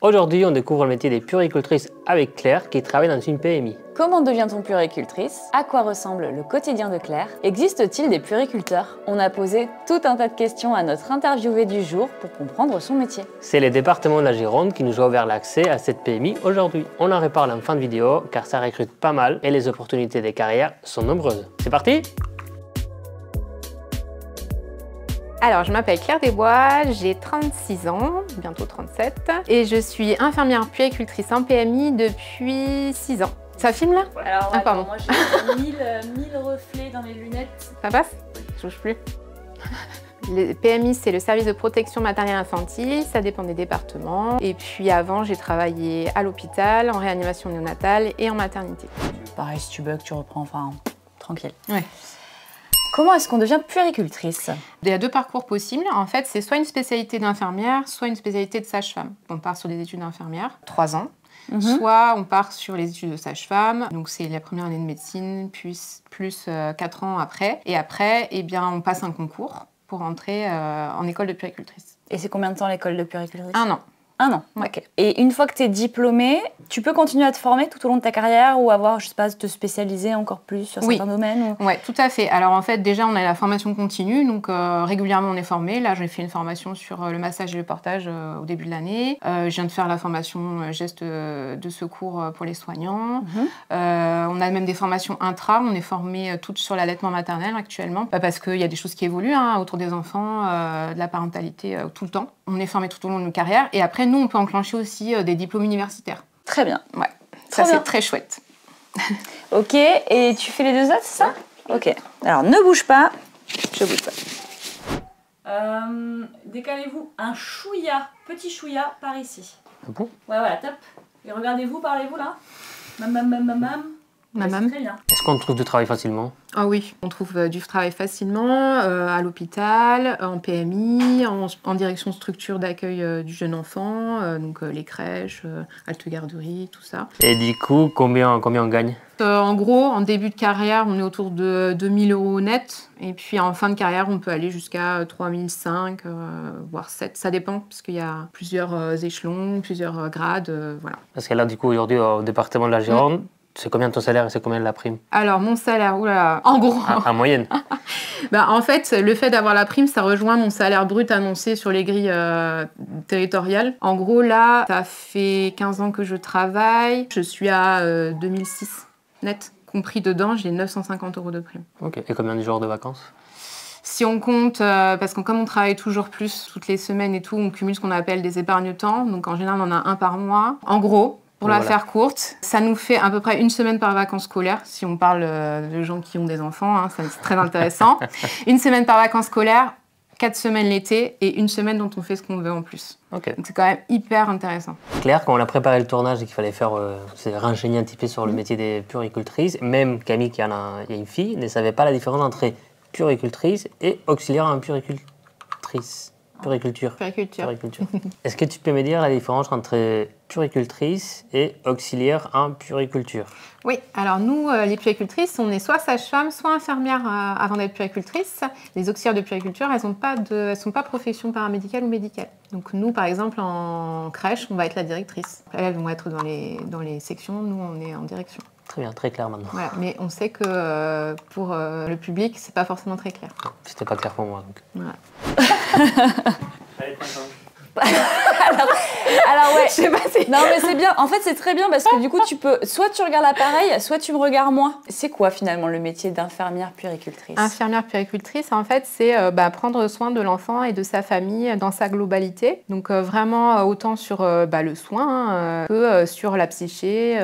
Aujourd'hui, on découvre le métier des puéricultrices avec Claire qui travaille dans une PMI. Comment devient-on puéricultrice? À quoi ressemble le quotidien de Claire? Existe-t-il des puériculteurs? On a posé tout un tas de questions à notre interviewée du jour pour comprendre son métier. C'est le département de la Gironde qui nous a ouvert l'accès à cette PMI aujourd'hui. On en reparle en fin de vidéo car ça recrute pas mal et les opportunités de carrière sont nombreuses. C'est parti? Alors, je m'appelle Claire Desbois, j'ai 36 ans, bientôt 37, et je suis infirmière puéricultrice en PMI depuis 6 ans. Ça filme là? Alors, ah, pardon. Moi j'ai 1000 reflets dans les lunettes. Ça passe? Je touche plus. Le PMI, c'est le service de protection maternelle infantile, ça dépend des départements. Et puis avant, j'ai travaillé à l'hôpital, en réanimation néonatale et en maternité. Pareil, si tu bugs, tu reprends, enfin, tranquille. Ouais. Comment est-ce qu'on devient puéricultrice? Il y a deux parcours possibles. En fait, c'est soit une spécialité d'infirmière, soit une spécialité de sage-femme. On part sur des études d'infirmière, 3 ans. Soit on part sur les études de sage-femme, donc c'est la première année de médecine, plus 4 ans après. Et après, eh bien, on passe un concours pour entrer en école de puéricultrice. Et c'est combien de temps l'école de puéricultrice? 1 an. 1 an, Ouais. ok. Et une fois que tu es diplômée, tu peux continuer à te former tout au long de ta carrière ou avoir, je sais pas, te spécialiser encore plus sur certains domaines ou... Oui, tout à fait. Alors en fait, déjà, on a la formation continue, donc régulièrement on est formé. Là, j'ai fait une formation sur le massage et le portage au début de l'année. Je viens de faire la formation gestes de secours pour les soignants. On a même des formations intra. On est formé toutes sur l'allaitement maternel actuellement, parce qu'il y a des choses qui évoluent autour des enfants, de la parentalité tout le temps. On est formé tout au long de nos carrières. Et après, nous, on peut enclencher aussi des diplômes universitaires. Très bien. Ouais, ça c'est très chouette. Ok, et tu fais les 2 autres, c'est ça? Ok. Alors, ne bouge pas. Je bouge pas. Décalez-vous un chouïa, petit chouïa, par ici. Ah bon? Ouais, voilà, top. Et regardez-vous, parlez-vous là. Mam. Mamam. Très bien. Est-ce qu'on trouve du travail facilement? Ah oui, on trouve du travail facilement à l'hôpital, en PMI, en direction de structure d'accueil du jeune enfant, donc les crèches, halte garderie, tout ça. Et du coup, combien on gagne? En gros, en début de carrière, on est autour de 2000 € net. Et puis en fin de carrière, on peut aller jusqu'à 3005, voire 7. Ça dépend, parce qu'il y a plusieurs échelons, plusieurs grades, voilà. Parce que là, du coup, aujourd'hui, au département de la Gironde, c'est combien ton salaire et c'est combien de la prime? Alors, mon salaire, oula, en gros... En moyenne? En fait, le fait d'avoir la prime, ça rejoint mon salaire brut annoncé sur les grilles territoriales. En gros, là, ça fait 15 ans que je travaille. Je suis à 2006 net. Compris dedans, j'ai 950 € de prime. Ok. Et combien de jours de vacances? Si on compte, parce que comme on travaille toujours plus, toutes les semaines et tout, on cumule ce qu'on appelle des épargne-temps. Donc en général, on en a un par mois. En gros, pour la faire courte, ça nous fait à peu près 1 semaine par vacances scolaires, si on parle de gens qui ont des enfants, c'est très intéressant. 1 semaine par vacances scolaires, 4 semaines l'été et 1 semaine dont on fait ce qu'on veut en plus. Ok. Donc c'est quand même hyper intéressant. Claire, quand on a préparé le tournage et qu'il fallait faire, se renseigner un petit peu sur le métier des puéricultrices, même Camille, qui il y a une fille, ne savait pas la différence entre puéricultrice et auxiliaire en puéricultrice. Puériculture. Est-ce que tu peux me dire la différence entre puéricultrice et auxiliaire en puériculture? Oui, alors nous, les puéricultrices, on est soit sage-femme, soit infirmière avant d'être puéricultrice. Les auxiliaires de puériculture, elles sont pas profession paramédicale ou médicale. Donc nous, par exemple, en crèche, on va être la directrice. Elles vont être dans les sections, nous, on est en direction. Très bien, très clair maintenant. Voilà, mais on sait que pour le public, c'est pas forcément très clair. C'était pas clair pour moi. Donc. Voilà. Alors ouais, je sais pas si... Non mais c'est bien, en fait c'est très bien parce que du coup tu peux, soit tu regardes l'appareil, soit tu me regardes moi. C'est quoi finalement le métier d'infirmière puéricultrice? Infirmière puéricultrice, en fait, c'est prendre soin de l'enfant et de sa famille dans sa globalité. Donc vraiment autant sur le soin que sur la psyché,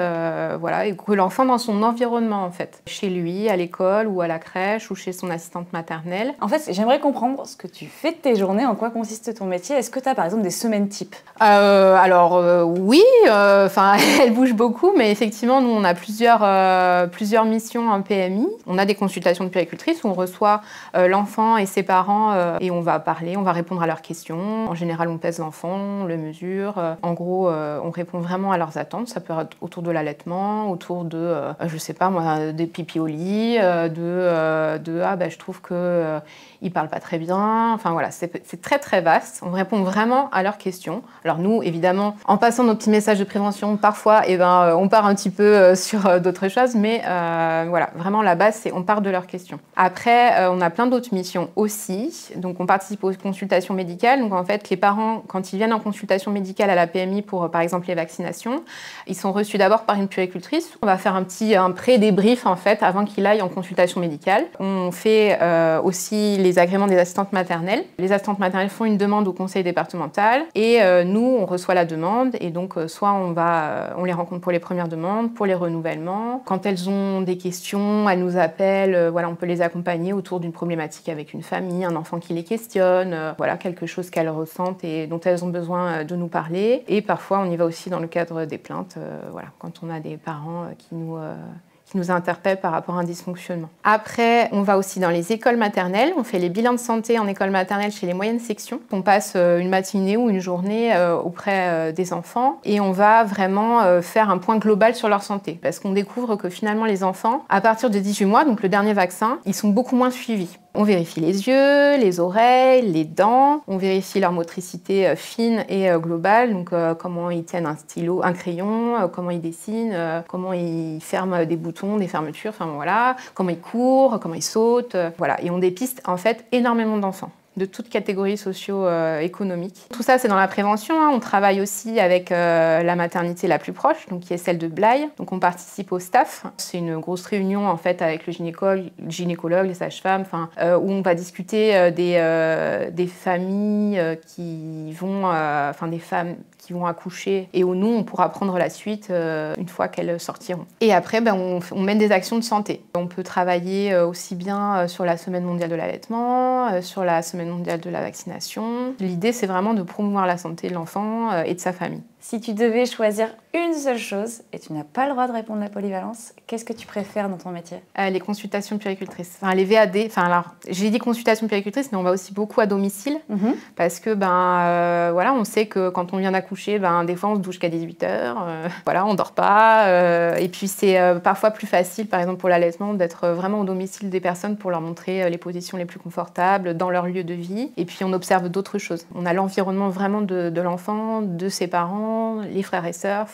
voilà, et que l'enfant dans son environnement en fait. Chez lui, à l'école ou à la crèche ou chez son assistante maternelle. En fait, j'aimerais comprendre ce que tu fais de tes journées, en quoi consiste ton métier. Est-ce que tu as par exemple des semaines types? Oui, elle bouge beaucoup, mais effectivement, nous, on a plusieurs missions en PMI. On a des consultations de puéricultrices où on reçoit l'enfant et ses parents et on va parler, on va répondre à leurs questions. En général, on pèse l'enfant, on le mesure. En gros, on répond vraiment à leurs attentes. Ça peut être autour de l'allaitement, autour de, je sais pas moi, des pipi au lit, je trouve que il parle pas très bien. Enfin voilà, c'est très très vaste. On répond vraiment à leurs questions. prévention. Alors nous, évidemment, en passant nos petits messages de prévention, parfois, on part un petit peu sur d'autres choses, mais voilà, vraiment la base, c'est on part de leurs questions. Après, on a plein d'autres missions aussi. Donc on participe aux consultations médicales. Donc en fait, les parents, quand ils viennent en consultation médicale à la PMI pour, par exemple, les vaccinations, ils sont reçus d'abord par une puéricultrice. On va faire un pré-débrief en fait avant qu'il aille en consultation médicale. On fait aussi les agréments des assistantes maternelles. Les assistantes maternelles font une demande au conseil départemental et nous, on reçoit la demande et donc soit on les rencontre pour les premières demandes, pour les renouvellements. Quand elles ont des questions, elles nous appellent, voilà, on peut les accompagner autour d'une problématique avec une famille, un enfant qui les questionne, voilà, quelque chose qu'elles ressentent et dont elles ont besoin de nous parler. Et parfois, on y va aussi dans le cadre des plaintes, voilà, quand on a des parents qui nous interpellent par rapport à un dysfonctionnement. Après, on va aussi dans les écoles maternelles. On fait les bilans de santé en école maternelle chez les moyennes sections. On passe une matinée ou une journée auprès des enfants et on va vraiment faire un point global sur leur santé. Parce qu'on découvre que finalement, les enfants, à partir de 18 mois, donc le dernier vaccin, ils sont beaucoup moins suivis. On vérifie les yeux, les oreilles, les dents. On vérifie leur motricité fine et globale. Donc comment ils tiennent un stylo, un crayon, comment ils dessinent, comment ils ferment des boutons, des fermetures, enfin voilà, comment ils courent, comment ils sautent, voilà. Et on dépiste en fait énormément d'enfants de toutes catégories socio-économiques. Tout ça, c'est dans la prévention. Hein. On travaille aussi avec la maternité la plus proche, donc qui est celle de Blaye. Donc, on participe au staff. C'est une grosse réunion en fait avec le gynécologue, les sages-femmes, où on va discuter des familles qui vont, des femmes qui vont accoucher et où nous, on pourra prendre la suite une fois qu'elles sortiront. Et après, on mène des actions de santé. On peut travailler aussi bien sur la Semaine mondiale de l'allaitement, sur la Semaine mondiale de la vaccination. L'idée, c'est vraiment de promouvoir la santé de l'enfant et de sa famille. Si tu devais choisir une seule chose, et tu n'as pas le droit de répondre à la polyvalence, qu'est-ce que tu préfères dans ton métier ? Les consultations puéricultrices. Les VAD. Alors, j'ai dit consultations puéricultrices, mais on va aussi beaucoup à domicile. Parce que, voilà, on sait que quand on vient d'accoucher, des fois, on se douche qu'à 18h. Voilà, on dort pas. Et puis, c'est parfois plus facile, par exemple, pour l'allaitement, d'être vraiment au domicile des personnes pour leur montrer les positions les plus confortables dans leur lieu de vie. Et puis, on observe d'autres choses. On a l'environnement vraiment de l'enfant, de ses parents, les frères et sœurs,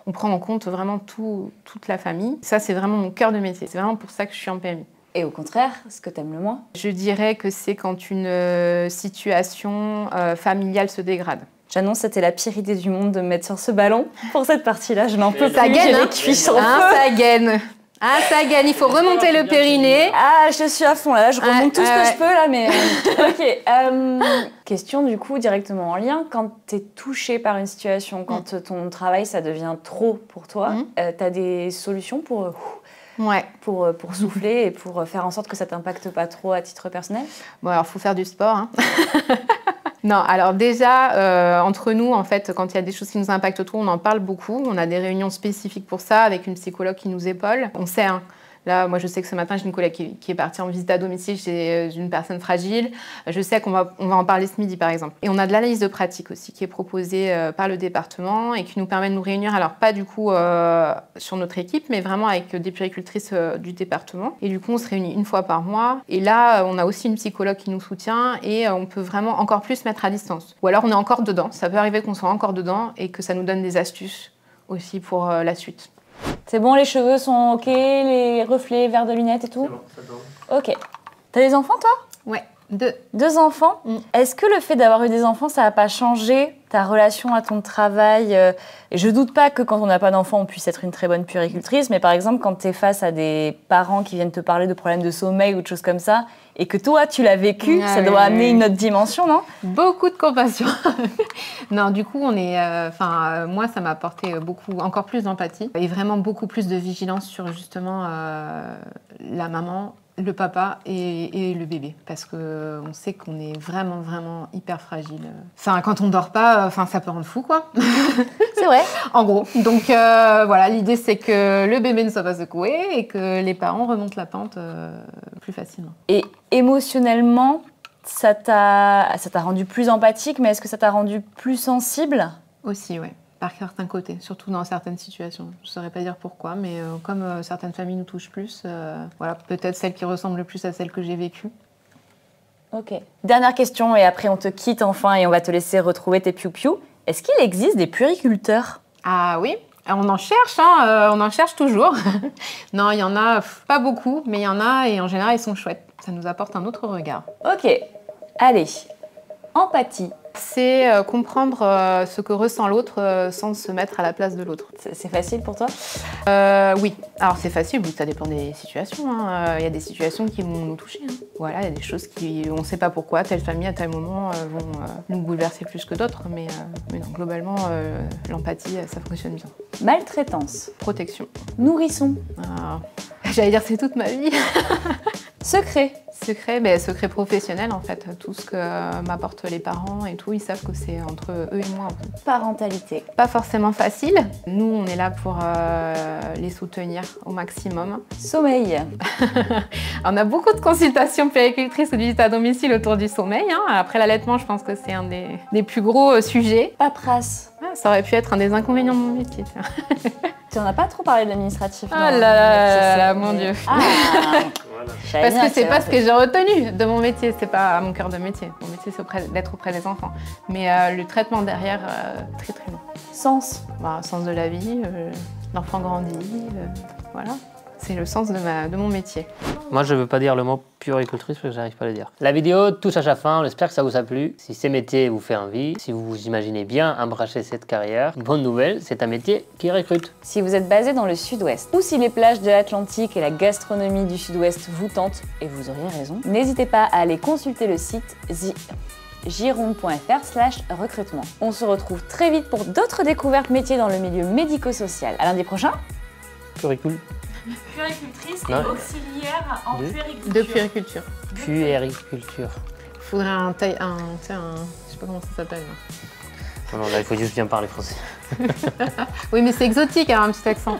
on prend en compte vraiment toute la famille. Ça, c'est vraiment mon cœur de métier. C'est vraiment pour ça que je suis en PMI. Et au contraire, ce que tu aimes le moins ? Je dirais que c'est quand une situation familiale se dégrade. J'annonce, c'était la pire idée du monde de me mettre sur ce ballon. Pour cette partie-là, je n'en peux plus. Ça gagne, les cuisses en feu. Ça gagne. Ah, ça gagne, il faut remonter le périnée. Ah, je suis à fond là, je remonte tout ce que je peux là, mais... Ok. Question du coup directement en lien. Quand tu es touchée par une situation, quand ton travail, ça devient trop pour toi, tu as des solutions pour souffler et pour faire en sorte que ça t'impacte pas trop à titre personnel ? Bon, alors, il faut faire du sport. Hein. Non, alors déjà, entre nous, en fait, quand il y a des choses qui nous impactent trop, on en parle beaucoup. On a des réunions spécifiques pour ça, avec une psychologue qui nous épaule. On sait, hein. Là, moi, je sais que ce matin, j'ai une collègue qui est partie en visite à domicile chez une personne fragile. Je sais qu'on va en parler ce midi, par exemple. Et on a de l'analyse de pratique aussi, qui est proposée par le département et qui nous permet de nous réunir, alors pas du coup sur notre équipe, mais vraiment avec des puéricultrices du département. Et du coup, on se réunit une fois par mois. Et là, on a aussi une psychologue qui nous soutient et on peut vraiment encore plus mettre à distance. Ou alors, on est encore dedans. Ça peut arriver qu'on soit encore dedans et que ça nous donne des astuces aussi pour la suite. C'est bon, les cheveux sont ok, les reflets, verres de lunettes et tout ? C'est bon, ça tourne. Ok. T'as des enfants, toi ? Ouais, 2 enfants ? Est-ce que le fait d'avoir eu des enfants, ça n'a pas changé ta relation à ton travail ? Je doute pas que quand on n'a pas d'enfants, on puisse être une très bonne puéricultrice, mais par exemple, quand tu es face à des parents qui viennent te parler de problèmes de sommeil ou de choses comme ça, et que toi, tu l'as vécu, ça doit amener une autre dimension, non ? Beaucoup de compassion. Non, du coup, moi, ça m'a apporté encore plus d'empathie et vraiment beaucoup plus de vigilance sur justement la maman, le papa et le bébé, parce que on sait qu'on est vraiment, vraiment hyper fragile. Quand on dort pas, ça peut rendre fou, quoi. C'est vrai. En gros. Donc, voilà, l'idée, c'est que le bébé ne soit pas secoué et que les parents remontent la pente plus facilement. Et émotionnellement, ça t'a rendu plus empathique, mais est-ce que ça t'a rendu plus sensible ? Aussi, ouais. Par certains côtés, surtout dans certaines situations. Je ne saurais pas dire pourquoi, mais comme certaines familles nous touchent plus, voilà, peut-être celle qui ressemble le plus à celle que j'ai vécue. Ok. Dernière question, et après on te quitte enfin et on va te laisser retrouver tes piou-piou. Est-ce qu'il existe des puériculteurs? Ah oui, on en cherche, hein, on en cherche toujours. Non, il y en a pas beaucoup, mais il y en a et en général, ils sont chouettes. Ça nous apporte un autre regard. Ok, allez. Empathie. C'est comprendre ce que ressent l'autre sans se mettre à la place de l'autre. C'est facile pour toi? Oui, alors c'est facile, oui, ça dépend des situations. Il y a des situations qui vont nous toucher. Hein. Voilà, il y a des choses qui, on ne sait pas pourquoi, telle famille à tel moment vont nous bouleverser plus que d'autres, mais non, globalement, l'empathie, ça fonctionne bien. Maltraitance. Protection. Nourrisson. J'allais dire c'est toute ma vie. Secret. Secret professionnel en fait. Tout ce que m'apportent les parents et tout, ils savent que c'est entre eux et moi. En fait. Parentalité. Pas forcément facile. Nous, on est là pour les soutenir au maximum. Sommeil. On a beaucoup de consultations puéricultrices ou de visites à domicile autour du sommeil. Hein. Après l'allaitement, je pense que c'est un des plus gros sujets. Paperasse. Ça aurait pu être un des inconvénients de mon métier. Tu n'en as pas trop parlé de l'administratif. Ah là là, mon Dieu. Parce que c'est pas ce que j'ai retenu de mon métier, c'est pas mon cœur de métier. Mon métier, c'est d'être auprès des enfants. Mais le traitement derrière, très très long. Sens. Sens de la vie, l'enfant grandit, voilà. C'est le sens de mon métier. Moi, je ne veux pas dire le mot puéricultrice parce que j'arrive pas à le dire. La vidéo touche à sa fin, j'espère que ça vous a plu. Si ce métier vous fait envie, si vous vous imaginez bien embrasser cette carrière, bonne nouvelle, c'est un métier qui recrute. Si vous êtes basé dans le sud-ouest, ou si les plages de l'Atlantique et la gastronomie du sud-ouest vous tentent, et vous auriez raison, n'hésitez pas à aller consulter le site gironde.fr/recrutement. On se retrouve très vite pour d'autres découvertes métiers dans le milieu médico-social. À lundi prochain. Puéricultrice et auxiliaire en puériculture. De puériculture. Puériculture. Faudrait un je sais pas comment ça s'appelle. Non, là, il faut juste bien parler français. Oui, mais c'est exotique, hein, un petit accent.